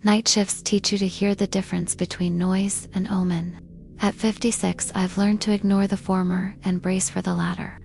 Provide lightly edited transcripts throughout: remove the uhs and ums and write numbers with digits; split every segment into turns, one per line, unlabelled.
Night shifts teach you to hear the difference between noise and omen. At 56, I've learned to ignore the former and brace for the latter.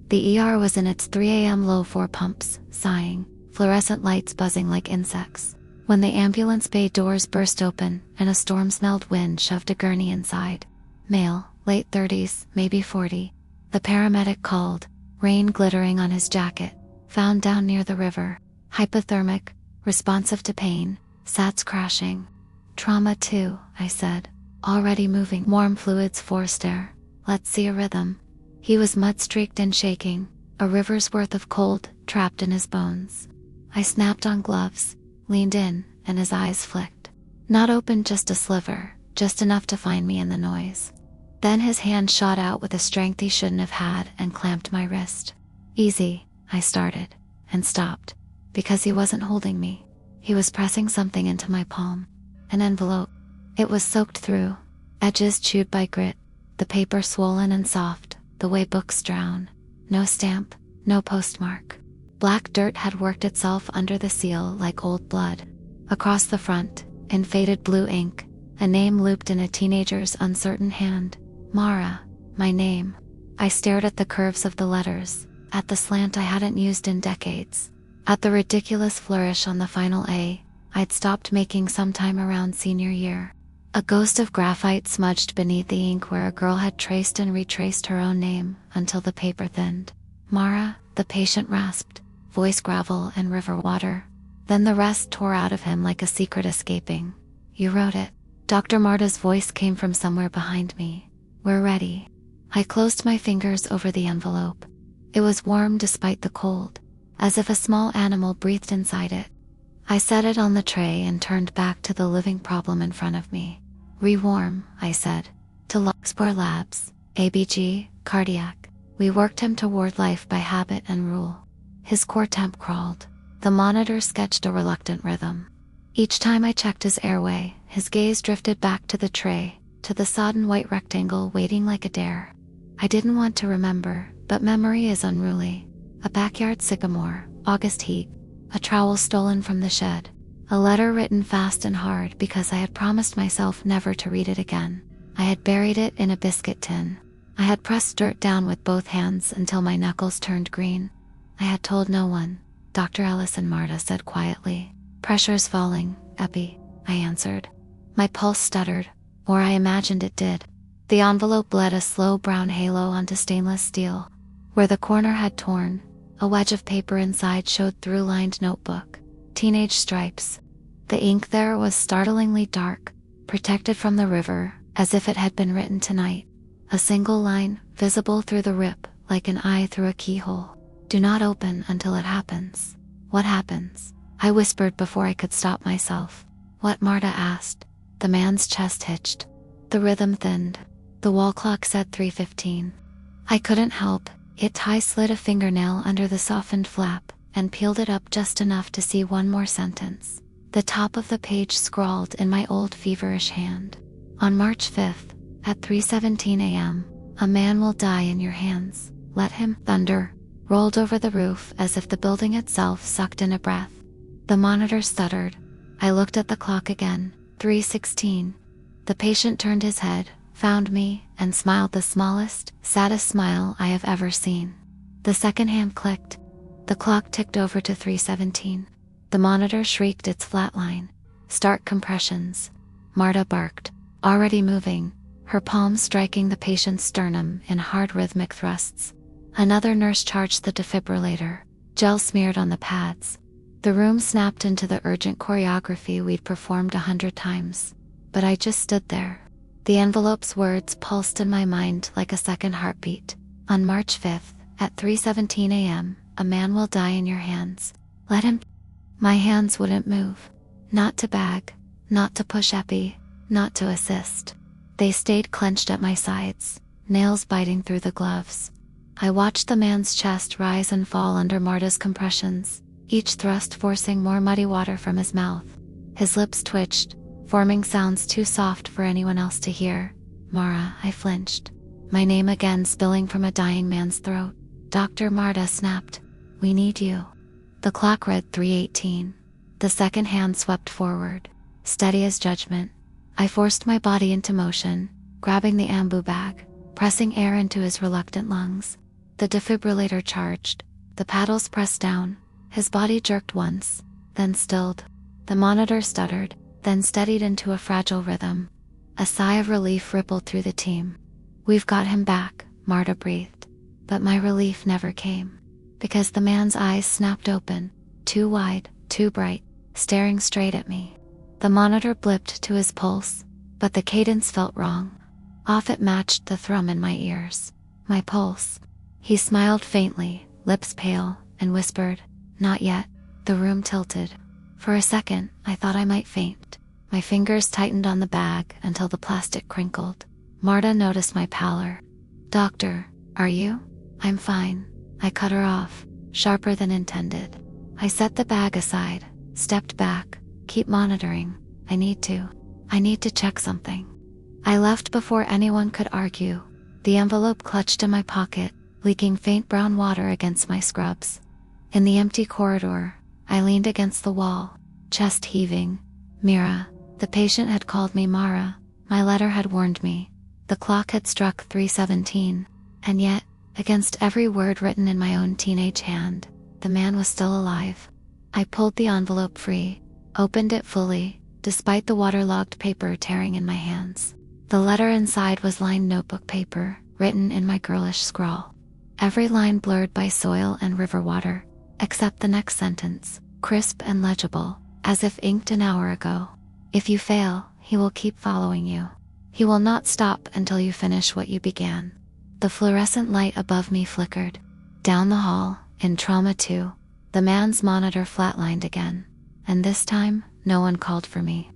The ER was in its 3 a.m. low 4 pumps, sighing, fluorescent lights buzzing like insects, when the ambulance bay doors burst open and a storm-smelled wind shoved a gurney inside. Male, late 30s, maybe 40. The paramedic called, rain glittering on his jacket, found down near the river, hypothermic, responsive to pain, SATs crashing. Trauma 2, I said, already moving. Warm fluids forced air. Let's see a rhythm. He was mud-streaked and shaking, a river's worth of cold trapped in his bones. I snapped on gloves, leaned in, and his eyes flicked. Not open, just a sliver, just enough to find me in the noise. Then his hand shot out with a strength he shouldn't have had and clamped my wrist. Easy, I started, and stopped, because he wasn't holding me. He was pressing something into my palm. An envelope. It was soaked through, edges chewed by grit, the paper swollen and soft, the way books drown. No stamp, no postmark. Black dirt had worked itself under the seal like old blood. Across the front, in faded blue ink, a name looped in a teenager's uncertain hand. Mara, my name. I stared at the curves of the letters, at the slant I hadn't used in decades, at the ridiculous flourish on the final A I'd stopped making sometime around senior year. A ghost of graphite smudged beneath the ink where a girl had traced and retraced her own name until the paper thinned. Mara, the patient rasped, voice gravel and river water. Then the rest tore out of him like a secret escaping. You wrote it. Dr. Marta's voice came from somewhere behind me. We're ready. I closed my fingers over the envelope. It was warm despite the cold, as if a small animal breathed inside it. I set it on the tray and turned back to the living problem in front of me. Rewarm, I said. To Luxpor Labs, ABG, cardiac. We worked him toward life by habit and rule. His core temp crawled. The monitor sketched a reluctant rhythm. Each time I checked his airway, his gaze drifted back to the tray, to the sodden white rectangle waiting like a dare. I didn't want to remember, but memory is unruly. A backyard sycamore, August heat, a trowel stolen from the shed, a letter written fast and hard because I had promised myself never to read it again. I had buried it in a biscuit tin. I had pressed dirt down with both hands until my knuckles turned green. I had told no one, Dr. Ellis and Marta said quietly. Pressure's falling, Epi, I answered. My pulse stuttered, or I imagined it did. The envelope bled a slow brown halo onto stainless steel. Where the corner had torn, a wedge of paper inside showed through-lined notebook. Teenage stripes. The ink there was startlingly dark, protected from the river, as if it had been written tonight. A single line, visible through the rip, like an eye through a keyhole. Do not open until it happens. What happens? I whispered before I could stop myself. What? Marta asked. The man's chest hitched. The rhythm thinned. The wall clock said 3:15. I couldn't help it. I slid a fingernail under the softened flap and peeled it up just enough to see one more sentence. The top of the page scrawled in my old feverish hand. On March 5th, at 3:17 a.m., a man will die in your hands. Let him. Thunder rolled over the roof as if the building itself sucked in a breath. The monitor stuttered. I looked at the clock again. 3:16. The patient turned his head, found me, and smiled the smallest, saddest smile I have ever seen. The second hand clicked. The clock ticked over to 3:17. The monitor shrieked its flat line. Start compressions. Marta barked, already moving, her palms striking the patient's sternum in hard rhythmic thrusts. Another nurse charged the defibrillator, gel smeared on the pads. The room snapped into the urgent choreography we'd performed 100 times. But I just stood there. The envelope's words pulsed in my mind like a second heartbeat. On March 5th, at 3:17 a.m., a man will die in your hands. Let him. My hands wouldn't move. Not to bag, not to push epi, not to assist. They stayed clenched at my sides, nails biting through the gloves. I watched the man's chest rise and fall under Marta's compressions, each thrust forcing more muddy water from his mouth. His lips twitched, forming sounds too soft for anyone else to hear. Mara, I flinched. My name again spilling from a dying man's throat. Dr. Marta snapped. We need you. The clock read 3:18. The second hand swept forward. steady as judgment. I forced my body into motion, grabbing the ambu bag, pressing air into his reluctant lungs. The defibrillator charged. The paddles pressed down. His body jerked once, then stilled. The monitor stuttered, then steadied into a fragile rhythm. A sigh of relief rippled through the team. "We've got him back," Marta breathed. But my relief never came, because the man's eyes snapped open, too wide, too bright, staring straight at me. The monitor blipped to his pulse, but the cadence felt wrong. Off it matched the thrum in my ears. My pulse. He smiled faintly, lips pale, and whispered, "Not yet." The room tilted. For a second, I thought I might faint. My fingers tightened on the bag until the plastic crinkled. Marta noticed my pallor. "Doctor, are you?" "I'm fine." I cut her off, sharper than intended. I set the bag aside, stepped back. "Keep monitoring. I need to check something." I left before anyone could argue. The envelope clutched in my pocket, leaking faint brown water against my scrubs. In the empty corridor, I leaned against the wall, chest heaving. Mira, the patient, had called me Mara. My letter had warned me. The clock had struck 3:17, and yet, against every word written in my own teenage hand, the man was still alive. I pulled the envelope free, opened it fully, despite the waterlogged paper tearing in my hands. The letter inside was lined notebook paper, written in my girlish scrawl. Every line blurred by soil and river water, except the next sentence, crisp and legible, as if inked an hour ago. "If you fail, he will keep following you. He will not stop until you finish what you began." The fluorescent light above me flickered. Down the hall, in Trauma 2, the man's monitor flatlined again. And this time, no one called for me.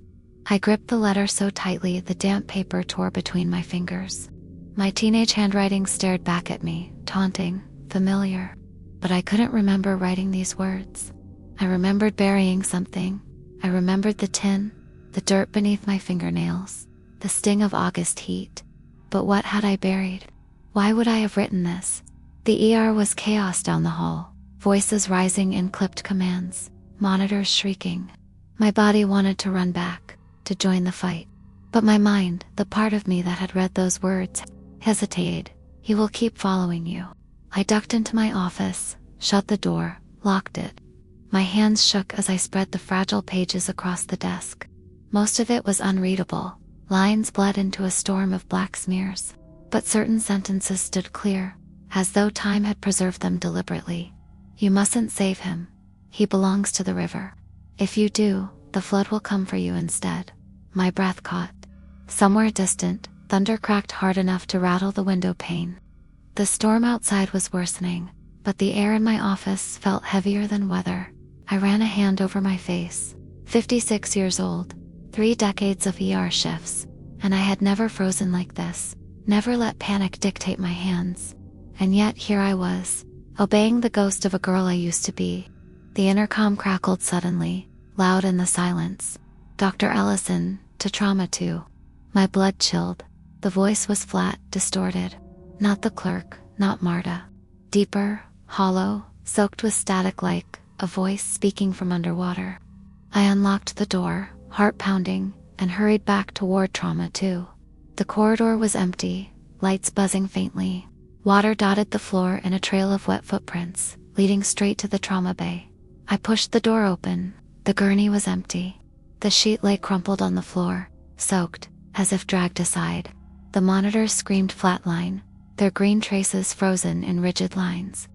I gripped the letter so tightly the damp paper tore between my fingers. My teenage handwriting stared back at me, taunting, familiar. But I couldn't remember writing these words. I remembered burying something. I remembered the tin, the dirt beneath my fingernails, the sting of August heat. But what had I buried? Why would I have written this? The ER was chaos down the hall, voices rising in clipped commands, monitors shrieking. My body wanted to run back, to join the fight. But my mind, the part of me that had read those words, hesitated. "He will keep following you." I ducked into my office, shut the door, locked it. My hands shook as I spread the fragile pages across the desk. Most of it was unreadable. Lines bled into a storm of black smears. But certain sentences stood clear, as though time had preserved them deliberately. "You mustn't save him. He belongs to the river. If you do, the flood will come for you instead." My breath caught. Somewhere distant, thunder cracked hard enough to rattle the window pane. The storm outside was worsening, but the air in my office felt heavier than weather. I ran a hand over my face. 56 years old, 3 decades of ER shifts, and I had never frozen like this, never let panic dictate my hands. And yet here I was, obeying the ghost of a girl I used to be. The intercom crackled suddenly, loud in the silence. "Dr. Ellison, to Trauma 2. My blood chilled. The voice was flat, distorted. Not the clerk, not Marta. Deeper, hollow, soaked with static, like a voice speaking from underwater. I unlocked the door, heart pounding, and hurried back toward Trauma 2. The corridor was empty, lights buzzing faintly. Water dotted the floor in a trail of wet footprints, leading straight to the trauma bay. I pushed the door open. The gurney was empty. The sheet lay crumpled on the floor, soaked, as if dragged aside. The monitors screamed flatline, their green traces frozen in rigid lines.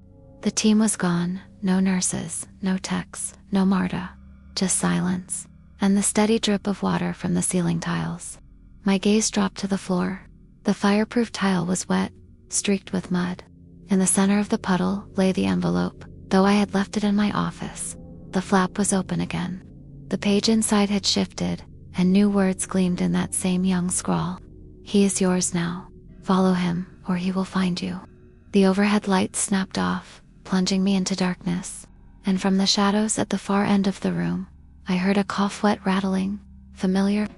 The team was gone, no nurses, no techs, no Marta, just silence, and the steady drip of water from the ceiling tiles. My gaze dropped to the floor. The fireproof tile was wet, streaked with mud. In the center of the puddle lay the envelope, though I had left it in my office. The flap was open again. The page inside had shifted, and new words gleamed in that same young scrawl. "He is yours now. Follow him, or he will find you." The overhead lights snapped off, plunging me into darkness. And from the shadows at the far end of the room, I heard a cough-wet rattling, familiar.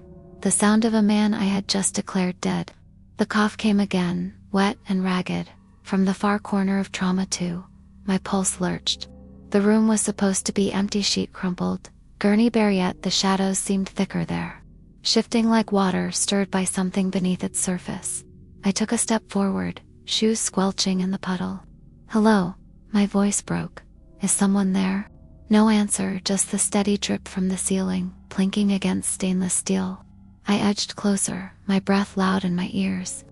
The sound of a man I had just declared dead. The cough came again, wet and ragged, from the far corner of Trauma 2. My pulse lurched. The room was supposed to be empty, sheet crumpled, Gurney bare yet the shadows seemed thicker there, shifting like water stirred by something beneath its surface. I took a step forward, shoes squelching in the puddle. "Hello," my voice broke. "Is someone there?" No answer, just the steady drip from the ceiling, plinking against stainless steel. I edged closer, my breath loud in my ears.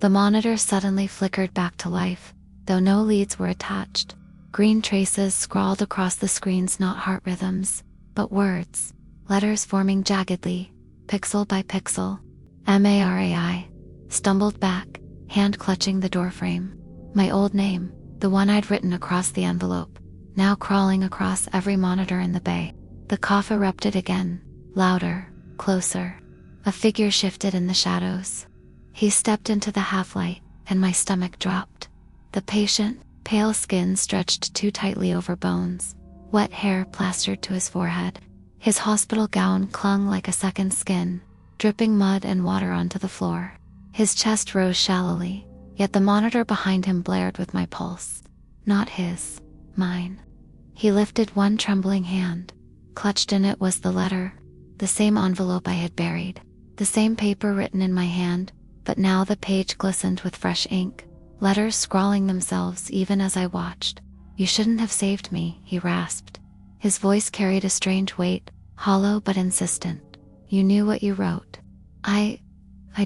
The monitor suddenly flickered back to life, though no leads were attached. Green traces scrawled across the screen's not heart rhythms, but words, letters forming jaggedly, pixel by pixel. Marai. Stumbled back, hand clutching the doorframe. My old name, the one I'd written across the envelope, now crawling across every monitor in the bay. The cough erupted again, louder, closer. A figure shifted in the shadows. He stepped into the half-light, and my stomach dropped. The patient, pale skin stretched too tightly over bones, wet hair plastered to his forehead. His hospital gown clung like a second skin, dripping mud and water onto the floor. His chest rose shallowly, yet the monitor behind him blared with my pulse. Not his, mine. He lifted one trembling hand. Clutched in it was the letter, the same envelope I had buried, the same paper written in my hand, but now the page glistened with fresh ink, letters scrawling themselves even as I watched. "You shouldn't have saved me," he rasped. His voice carried a strange weight, hollow but insistent. "You knew what you wrote." I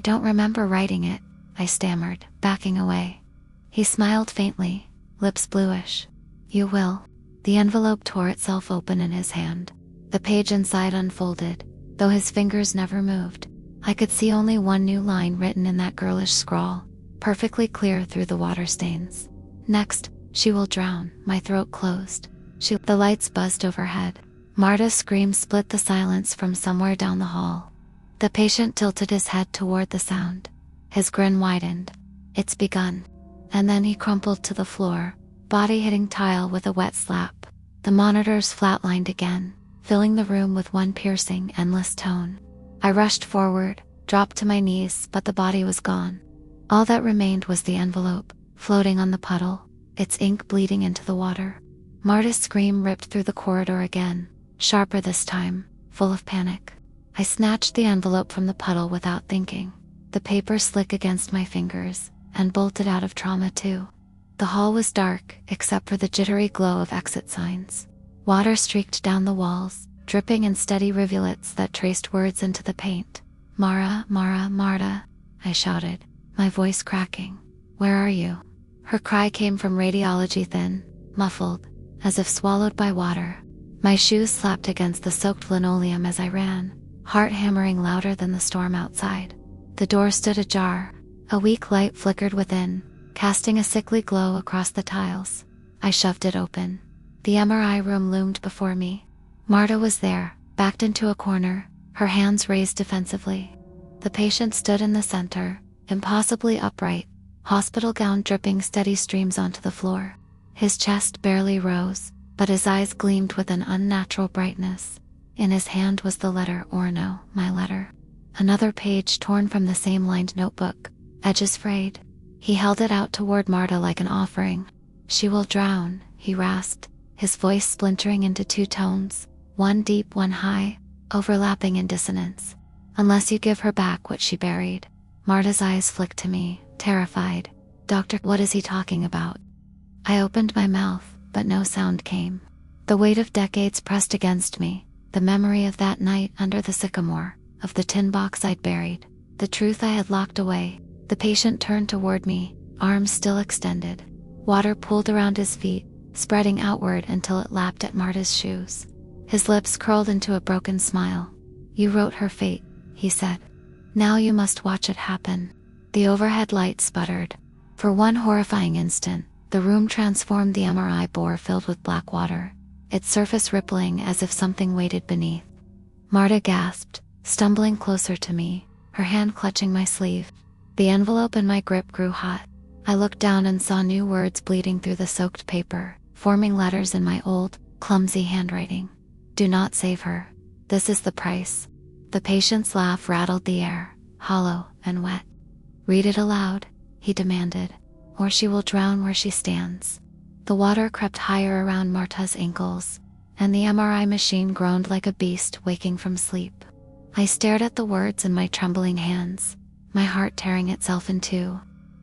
don't remember writing it," I stammered, backing away. He smiled faintly, lips bluish. "You will." The envelope tore itself open in his hand. The page inside unfolded, though his fingers never moved. I could see only one new line written in that girlish scrawl, perfectly clear through the water stains. "Next, she will drown." My throat closed. The lights buzzed overhead. Marta's scream split the silence from somewhere down the hall. The patient tilted his head toward the sound. His grin widened. "It's begun." And then he crumpled to the floor, body hitting tile with a wet slap. The monitors flatlined again, filling the room with one piercing, endless tone. I rushed forward, dropped to my knees, but the body was gone. All that remained was the envelope, floating on the puddle, its ink bleeding into the water. Marta's scream ripped through the corridor again, sharper this time, full of panic. I snatched the envelope from the puddle without thinking, the paper slick against my fingers, and bolted out of trauma too. The hall was dark, except for the jittery glow of exit signs. Water streaked down the walls, dripping in steady rivulets that traced words into the paint. "Mara, Mara, Marta," I shouted, my voice cracking. "Where are you?" Her cry came from radiology, thin, muffled, as if swallowed by water. My shoes slapped against the soaked linoleum as I ran, heart hammering louder than the storm outside. The door stood ajar. A weak light flickered within, casting a sickly glow across the tiles. I shoved it open. The MRI room loomed before me. Marta was there, backed into a corner, her hands raised defensively. The patient stood in the center, impossibly upright, hospital gown dripping steady streams onto the floor. His chest barely rose, but his eyes gleamed with an unnatural brightness. In his hand was the letter Orno, my letter. Another page torn from the same lined notebook, edges frayed. He held it out toward Marta like an offering. "She will drown," he rasped, his voice splintering into two tones, one deep, one high, overlapping in dissonance. "Unless you give her back what she buried." Marta's eyes flicked to me, terrified. "Doctor, what is he talking about?" I opened my mouth, but no sound came. The weight of decades pressed against me, the memory of that night under the sycamore, of the tin box I'd buried, the truth I had locked away. The patient turned toward me, arms still extended. Water pooled around his feet, spreading outward until it lapped at Marta's shoes. His lips curled into a broken smile. "You wrote her fate," he said. "Now you must watch it happen." The overhead light sputtered. For one horrifying instant, the room transformed. The MRI bore filled with black water, its surface rippling as if something waited beneath. Marta gasped, stumbling closer to me, her hand clutching my sleeve. The envelope in my grip grew hot. I looked down and saw new words bleeding through the soaked paper, forming letters in my old, clumsy handwriting. "Do not save her. This is the price." The patient's laugh rattled the air, hollow and wet. "Read it aloud," he demanded, "or she will drown where she stands." The water crept higher around Marta's ankles, and the MRI machine groaned like a beast waking from sleep. I stared at the words in my trembling hands, my heart tearing itself in two.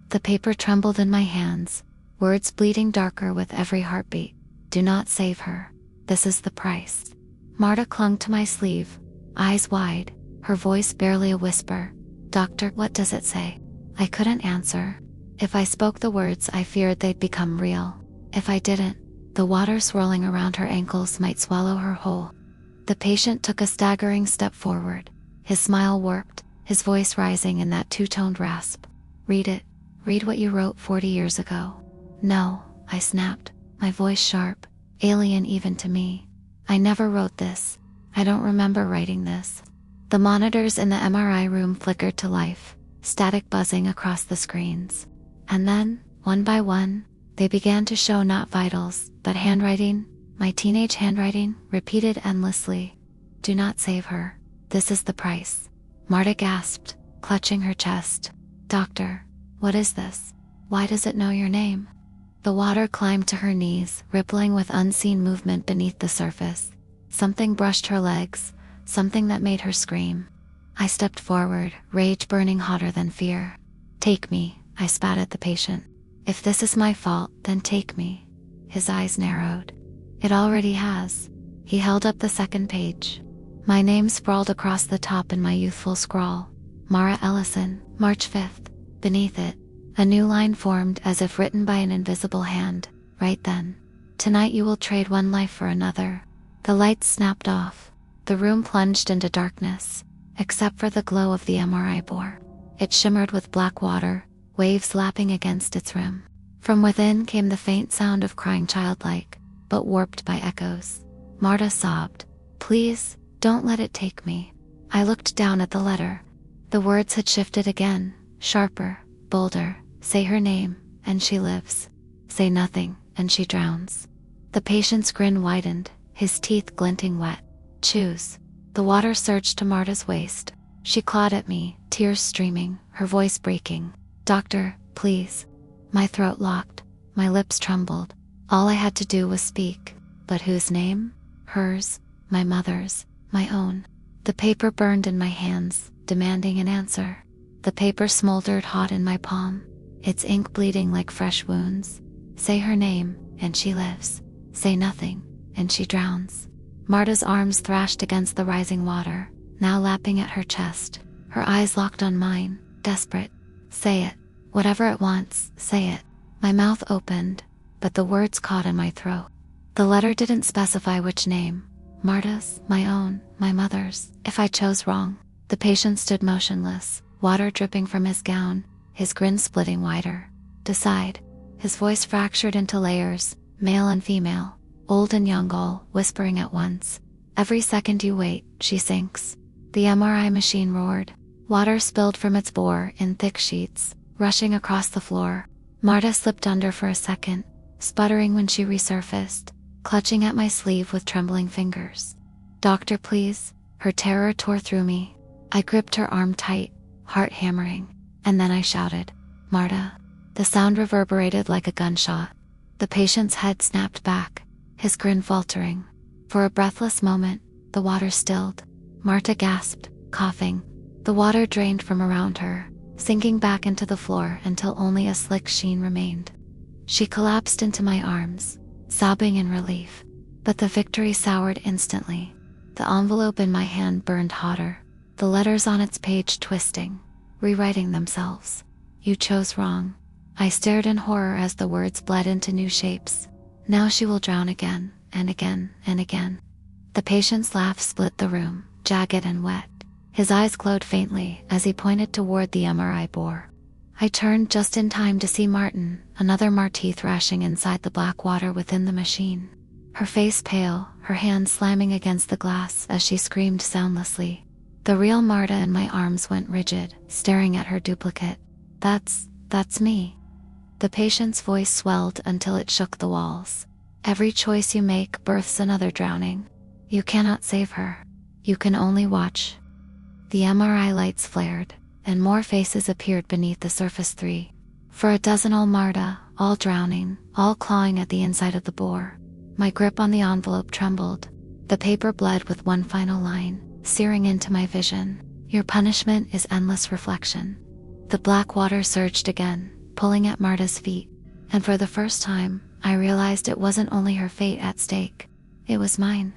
The paper trembled in my hands, words bleeding darker with every heartbeat. Do not save her. This is the price. Marta clung to my sleeve, eyes wide, her voice barely a whisper. Doctor, what does it say? I couldn't answer. If I spoke the words, I feared they'd become real. If I didn't, the water swirling around her ankles might swallow her whole. The patient took a staggering step forward, his smile warped, his voice rising in that two-toned rasp. Read it. Read what you wrote 40 years ago. No, I snapped, my voice sharp, alien even to me. I never wrote this. I don't remember writing this. The monitors in the MRI room flickered to life, static buzzing across the screens. And then, one by one, they began to show not vitals, but handwriting, my teenage handwriting, repeated endlessly. Do not save her. This is the price. Marta gasped, clutching her chest. Doctor, what is this? Why does it know your name? The water climbed to her knees, rippling with unseen movement beneath the surface. Something brushed her legs, something that made her scream. I stepped forward, rage burning hotter than fear. Take me, I spat at the patient. If this is my fault, then take me. His eyes narrowed. It already has. He held up the second page. My name sprawled across the top in my youthful scrawl. Mara Ellison, March 5th. Beneath it, a new line formed as if written by an invisible hand. Right then. Tonight you will trade one life for another. The lights snapped off. The room plunged into darkness, except for the glow of the MRI bore. It shimmered with black water, waves lapping against its rim. From within came the faint sound of crying childlike, but warped by echoes. Marta sobbed. Please, don't let it take me. I looked down at the letter. The words had shifted again, sharper, bolder. Say her name, and she lives. Say nothing, and she drowns. The patient's grin widened, his teeth glinting wet. Choose. The water surged to Marta's waist. She clawed at me, tears streaming, her voice breaking. Doctor, please. My throat locked, my lips trembled. All I had to do was speak. But whose name? Hers, my mother's, my own. The paper burned in my hands, demanding an answer. The paper smoldered hot in my palm, its ink bleeding like fresh wounds. Say her name, and she lives. Say nothing, and she drowns. Marta's arms thrashed against the rising water, now lapping at her chest. Her eyes locked on mine, desperate. Say it. Whatever it wants, say it. My mouth opened, but the words caught in my throat. The letter didn't specify which name. Marta's, my own, my mother's. If I chose wrong. The patient stood motionless, water dripping from his gown, his grin splitting wider. Decide. His voice fractured into layers, male and female, old and young all whispering at once. Every second you wait, she sinks. The MRI machine roared. Water spilled from its bore in thick sheets, rushing across the floor. Marta slipped under for a second, sputtering when she resurfaced, clutching at my sleeve with trembling fingers. Doctor, please. Her terror tore through me. I gripped her arm tight, heart hammering, and then I shouted, Marta. The sound reverberated like a gunshot. The patient's head snapped back, his grin faltering. For a breathless moment, the water stilled. Marta gasped, coughing. The water drained from around her, sinking back into the floor until only a slick sheen remained. She collapsed into my arms, sobbing in relief. But the victory soured instantly. The envelope in my hand burned hotter, the letters on its page twisting, rewriting themselves. You chose wrong. I stared in horror as the words bled into new shapes. Now she will drown again, and again, and again. The patient's laugh split the room, jagged and wet. His eyes glowed faintly as he pointed toward the MRI bore. I turned just in time to see Martin, another Marti thrashing inside the black water within the machine. Her face pale, her hands slamming against the glass as she screamed soundlessly. The real Marta in my arms went rigid, staring at her duplicate. That's me. The patient's voice swelled until it shook the walls. Every choice you make births another drowning. You cannot save her. You can only watch. The MRI lights flared, and more faces appeared beneath the surface 3. For a dozen all Marta, all drowning, all clawing at the inside of the bore. My grip on the envelope trembled. The paper bled with one final line, searing into my vision. Your punishment is endless reflection. The black water surged again, pulling at Marta's feet, and for the first time, I realized it wasn't only her fate at stake. It was mine.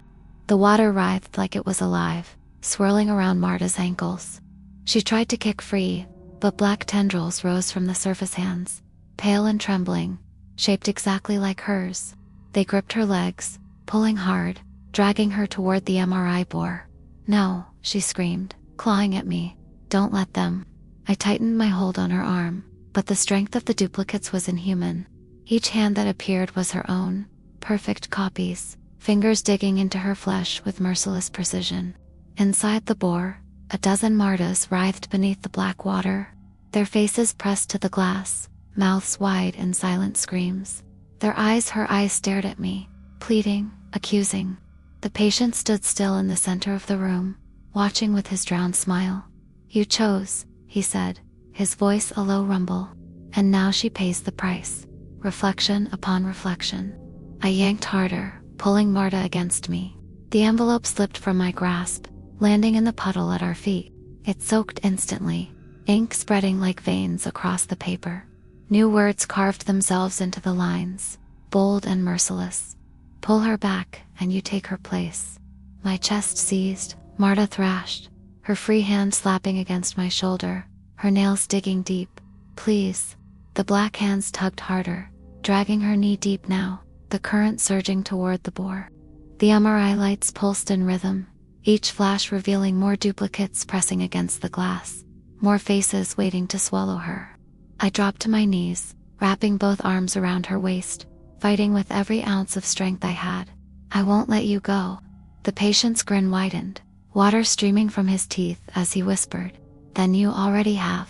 The water writhed like it was alive, swirling around Marta's ankles. She tried to kick free, but black tendrils rose from the surface hands, pale and trembling, shaped exactly like hers. They gripped her legs, pulling hard, dragging her toward the MRI bore. No, she screamed, clawing at me. Don't let them. I tightened my hold on her arm, but the strength of the duplicates was inhuman. Each hand that appeared was her own, perfect copies, fingers digging into her flesh with merciless precision. Inside the bore, a dozen Martas writhed beneath the black water, their faces pressed to the glass, mouths wide in silent screams. Her eyes stared at me, pleading, accusing. The patient stood still in the center of the room, watching with his drowned smile. You chose, he said, his voice a low rumble. And now she pays the price. Reflection upon reflection. I yanked harder, pulling Marta against me. The envelope slipped from my grasp, landing in the puddle at our feet. It soaked instantly, ink spreading like veins across the paper. New words carved themselves into the lines, bold and merciless. Pull her back, and you take her place. My chest seized, Marta thrashed, her free hand slapping against my shoulder, her nails digging deep. Please. The black hands tugged harder, dragging her knee deep now, the current surging toward the bore. The MRI lights pulsed in rhythm, each flash revealing more duplicates pressing against the glass, more faces waiting to swallow her. I dropped to my knees, wrapping both arms around her waist, fighting with every ounce of strength I had. I won't let you go. The patient's grin widened, water streaming from his teeth as he whispered, Then you already have.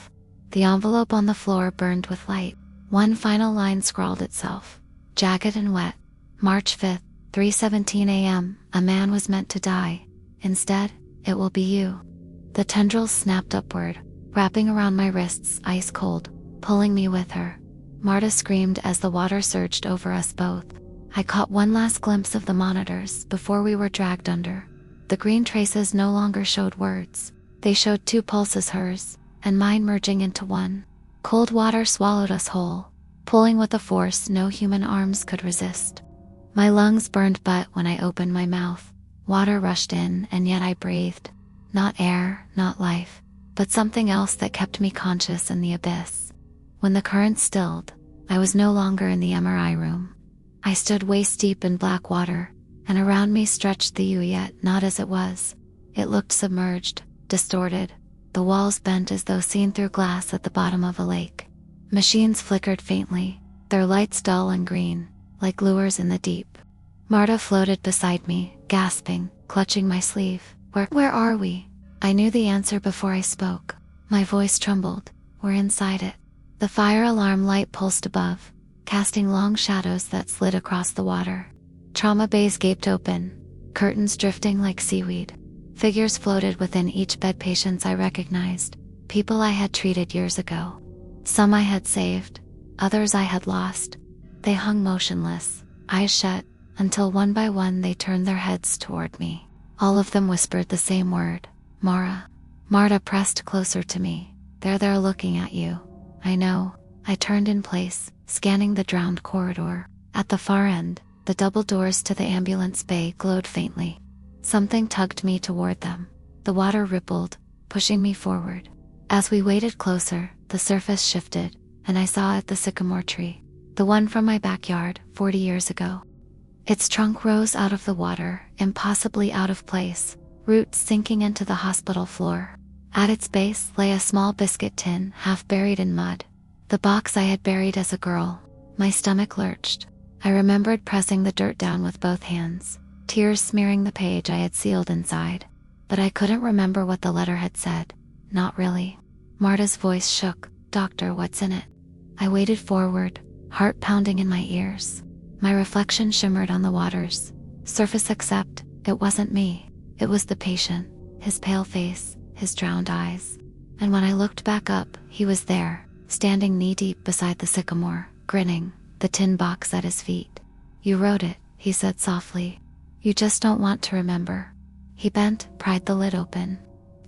The envelope on the floor burned with light. One final line scrawled itself, jagged and wet. March 5th, 3:17 a.m. A man was meant to die. Instead, it will be you. The tendrils snapped upward, wrapping around my wrists ice cold, pulling me with her. Marta screamed as the water surged over us both. I caught one last glimpse of the monitors before we were dragged under. The green traces no longer showed words. They showed two pulses, hers and mine merging into one. Cold water swallowed us whole, pulling with a force no human arms could resist. My lungs burned, but when I opened my mouth, water rushed in, and yet I breathed. Not air, not life, but something else that kept me conscious in the abyss. When the current stilled, I was no longer in the MRI room. I stood waist deep in black water, and around me stretched the U, yet not as it was. It looked submerged, distorted, the walls bent as though seen through glass at the bottom of a lake. Machines flickered faintly, their lights dull and green, like lures in the deep. Marta floated beside me, gasping, clutching my sleeve. Where are we? I knew the answer before I spoke. My voice trembled. We're inside it. The fire alarm light pulsed above, casting long shadows that slid across the water. Trauma bays gaped open, curtains drifting like seaweed. Figures floated within each bed, patients I recognized, people I had treated years ago. Some I had saved, others I had lost. They hung motionless, eyes shut, until one by one they turned their heads toward me. All of them whispered the same word, Mara. Marta pressed closer to me. They're there looking at you. I know. I turned in place, scanning the drowned corridor. At the far end, the double doors to the ambulance bay glowed faintly. Something tugged me toward them. The water rippled, pushing me forward. As we waded closer, the surface shifted, and I saw it, the sycamore tree, the one from my backyard 40 years ago. Its trunk rose out of the water, impossibly out of place, roots sinking into the hospital floor. At its base lay a small biscuit tin, half buried in mud. The box I had buried as a girl. My stomach lurched. I remembered pressing the dirt down with both hands, tears smearing the page I had sealed inside. But I couldn't remember what the letter had said. Not really. Marta's voice shook. Doctor, what's in it? I waded forward, heart pounding in my ears. My reflection shimmered on the water's surface, except it wasn't me. It was the patient, his pale face, his drowned eyes. And when I looked back up, he was there, standing knee-deep beside the sycamore, grinning, the tin box at his feet. You wrote it, he said softly. You just don't want to remember. He bent, pried the lid open.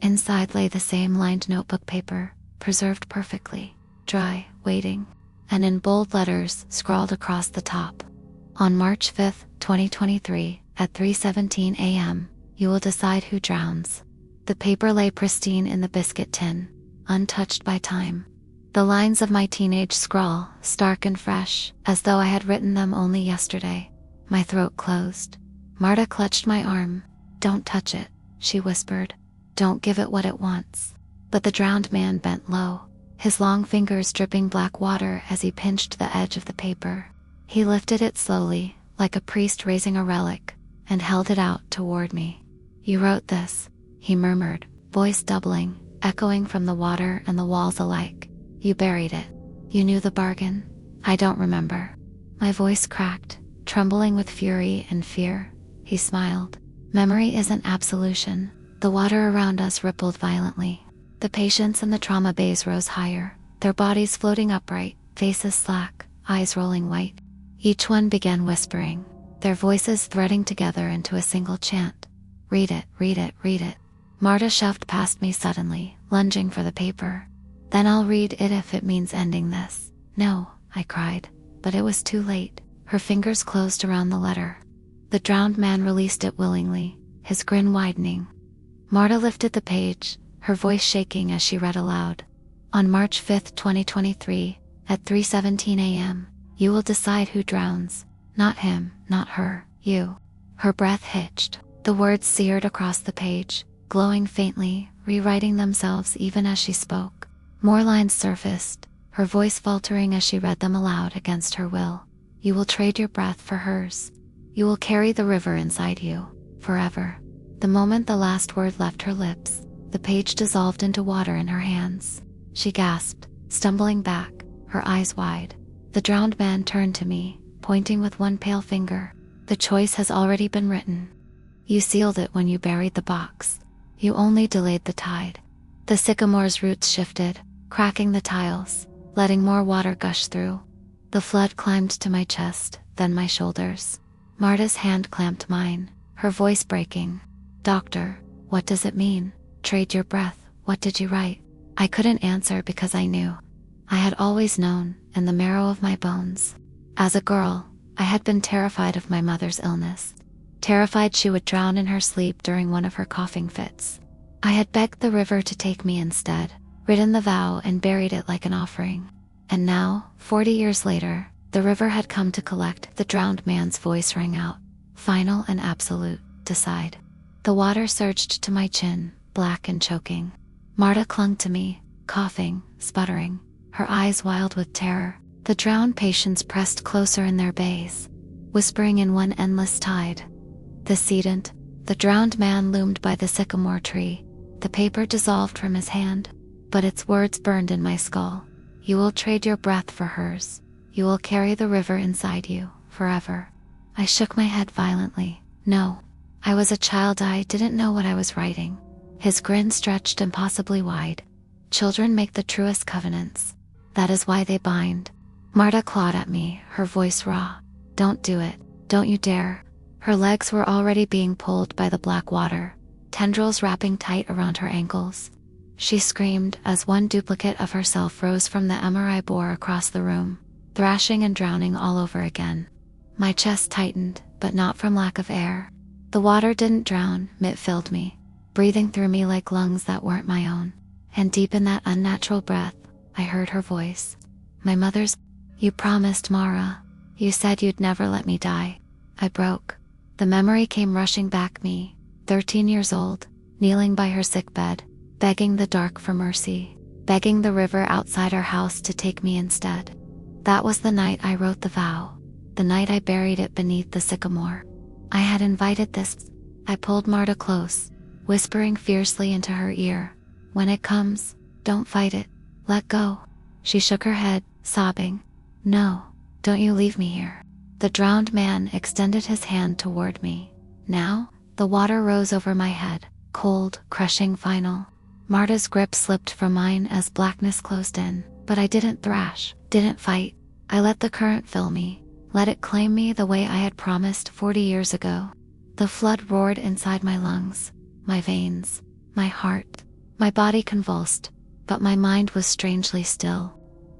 Inside lay the same lined notebook paper, preserved perfectly, dry, waiting, and in bold letters scrawled across the top. On March 5, 2023, at 3:17 a.m., you will decide who drowns. The paper lay pristine in the biscuit tin, untouched by time. The lines of my teenage scrawl, stark and fresh, as though I had written them only yesterday. My throat closed. Marta clutched my arm. Don't touch it, she whispered. Don't give it what it wants. But the drowned man bent low, his long fingers dripping black water as he pinched the edge of the paper. He lifted it slowly, like a priest raising a relic, and held it out toward me. You wrote this, he murmured, voice doubling, echoing from the water and the walls alike. You buried it. You knew the bargain. I don't remember. My voice cracked, trembling with fury and fear. He smiled. Memory isn't absolution. The water around us rippled violently. The patients in the trauma bays rose higher, their bodies floating upright, faces slack, eyes rolling white. Each one began whispering, their voices threading together into a single chant. Read it, read it, read it. Marta shoved past me suddenly, lunging for the paper. Then I'll read it if it means ending this. No, I cried, but it was too late. Her fingers closed around the letter. The drowned man released it willingly, his grin widening. Marta lifted the page, her voice shaking as she read aloud. On March 5, 2023, at 3:17 a.m., you will decide who drowns. Not him, not her, you. Her breath hitched. The words seared across the page, glowing faintly, rewriting themselves even as she spoke. More lines surfaced, her voice faltering as she read them aloud against her will. You will trade your breath for hers. You will carry the river inside you, forever. The moment the last word left her lips, the page dissolved into water in her hands. She gasped, stumbling back, her eyes wide. The drowned man turned to me, pointing with one pale finger. The choice has already been written. You sealed it when you buried the box. You only delayed the tide. The sycamore's roots shifted, cracking the tiles, letting more water gush through. The flood climbed to my chest, then my shoulders. Marta's hand clamped mine, her voice breaking. Doctor, what does it mean? Trade your breath, what did you write? I couldn't answer because I knew. I had always known, in the marrow of my bones. As a girl, I had been terrified of my mother's illness. Terrified she would drown in her sleep during one of her coughing fits. I had begged the river to take me instead, written the vow and buried it like an offering. And now, 40 years later, the river had come to collect. The drowned man's voice rang out. Final and absolute, decide. The water surged to my chin, black and choking. Marta clung to me, coughing, sputtering, her eyes wild with terror. The drowned patients pressed closer in their bays, whispering in one endless tide. The sedent, the drowned man loomed by the sycamore tree. The paper dissolved from his hand, but its words burned in my skull. You will trade your breath for hers. You will carry the river inside you, forever. I shook my head violently. No. I was a child, I didn't know what I was writing. His grin stretched impossibly wide. Children make the truest covenants. That is why they bind. Marta clawed at me, her voice raw. Don't do it. Don't you dare. Her legs were already being pulled by the black water, tendrils wrapping tight around her ankles. She screamed as one duplicate of herself rose from the MRI bore across the room, thrashing and drowning all over again. My chest tightened, but not from lack of air. The water didn't drown, it filled me, breathing through me like lungs that weren't my own. And deep in that unnatural breath, I heard her voice. My mother's. You promised, Mara. You said you'd never let me die. I broke. The memory came rushing back me, 13 years old, kneeling by her sickbed, begging the dark for mercy, begging the river outside our house to take me instead. That was the night I wrote the vow, the night I buried it beneath the sycamore. I had invited this. I pulled Marta close, whispering fiercely into her ear. When it comes, don't fight it. Let go. She shook her head, sobbing. No, don't you leave me here. The drowned man extended his hand toward me. Now, the water rose over my head, cold, crushing, final. Marta's grip slipped from mine as blackness closed in, but I didn't thrash, didn't fight. I let the current fill me, Let it claim me the way I had promised 40 years ago. The flood roared inside my lungs, my veins, my heart. My body convulsed, but my mind was strangely still.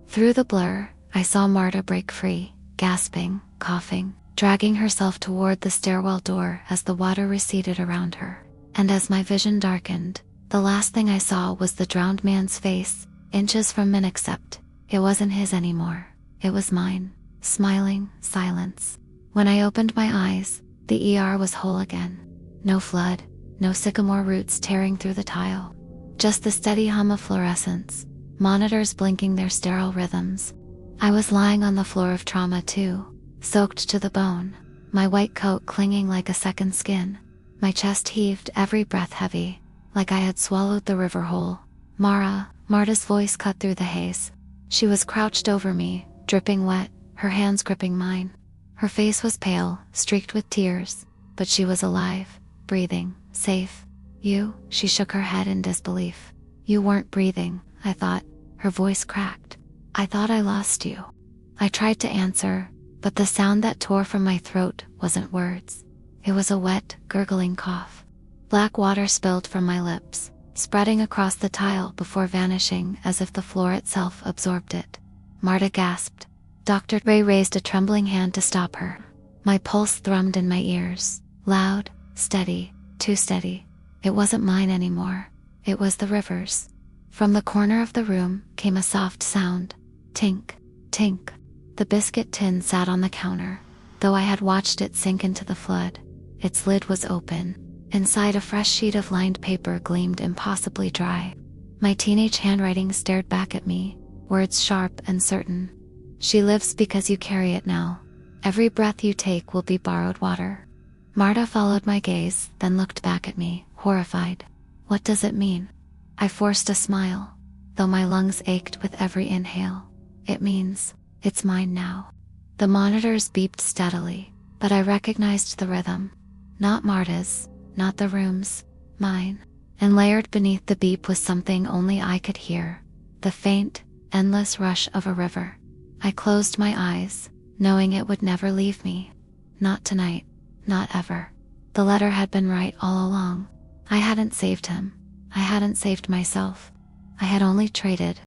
Through the blur, I saw Marta break free, gasping, coughing, dragging herself toward the stairwell door as the water receded around her. And as my vision darkened, the last thing I saw was the drowned man's face, inches from mine, except it wasn't his anymore. It was mine, smiling silence. When I opened my eyes, the ER was whole again. No flood, no sycamore roots tearing through the tile. Just the steady hum of fluorescence, monitors blinking their sterile rhythms. I was lying on the floor of trauma too, soaked to the bone, my white coat clinging like a second skin. My chest heaved, every breath heavy, like I had swallowed the river whole. Marta's voice cut through the haze. She was crouched over me, dripping wet, her hands gripping mine. Her face was pale, streaked with tears, but she was alive, breathing, safe. You? She shook her head in disbelief. You weren't breathing, I thought. Her voice cracked. I thought I lost you. I tried to answer, but the sound that tore from my throat wasn't words. It was a wet, gurgling cough. Black water spilled from my lips, spreading across the tile before vanishing as if the floor itself absorbed it. Marta gasped. Dr. Ray raised a trembling hand to stop her. My pulse thrummed in my ears, loud, steady, too steady. It wasn't mine anymore. It was the river's. From the corner of the room came a soft sound. Tink, tink. The biscuit tin sat on the counter, though I had watched it sink into the flood. Its lid was open. Inside, a fresh sheet of lined paper gleamed impossibly dry. My teenage handwriting stared back at me, words sharp and certain. She lives because you carry it now. Every breath you take will be borrowed water. Marta followed my gaze, then looked back at me, horrified. What does it mean? I forced a smile, though my lungs ached with every inhale. It means, it's mine now. The monitors beeped steadily, but I recognized the rhythm. Not Marta's, not the room's, mine. And layered beneath the beep was something only I could hear. The faint, endless rush of a river. I closed my eyes, knowing it would never leave me. Not tonight, not ever. The letter had been right all along. I hadn't saved him. I hadn't saved myself. I had only traded